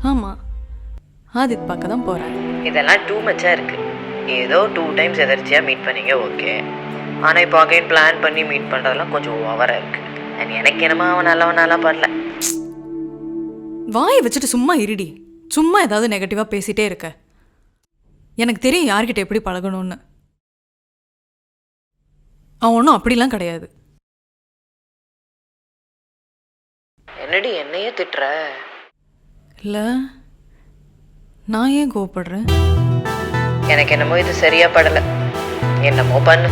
ஆமாம், ஆதித் பார்க்க தான் போகிறேன். இதெல்லாம் டூ மச்சாக இருக்குது. ஏதோ 2 டைம்ஸ் எதர்ச்சியாக மீட் பண்ணீங்க, ஓகே. ஆனால் இப்போ அகைன் பிளான் பண்ணி மீட் பண்ணுறதெல்லாம் கொஞ்சம் ஓவராக இருக்குது. அண்ட் எனக்கு என்னமோ அவன் நல்லவனாலாம் படல. வாயை வச்சுட்டு சும்மா இருடி. சும்மா ஏதாவது நெகட்டிவாக பேசிகிட்டே இருக்க. எனக்கு தெரியும் யார்கிட்ட எப்படி பழகணும்னு. அவன் ஒன்றும் அப்படிலாம் கிடையாது. என்னடி என்னையே திட்டுற? இல்லை, நான் ஏன் கோவப்படுறேன்? எனக்கு என்னமோ இது சரியா படலை. என்னமோ பண்ணு.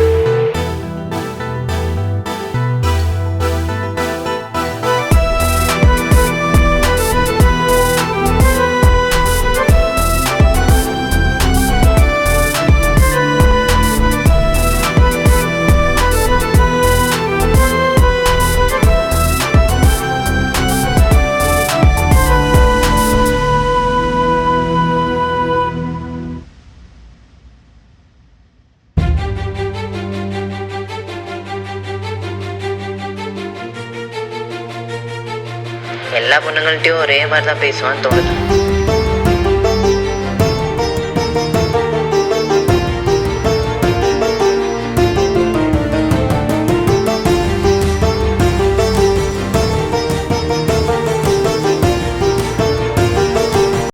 எல்லா பொண்ணுங்கள்ட்டையும் ஒரே மாதிரி தான் பேசுவான்னு தோணுது.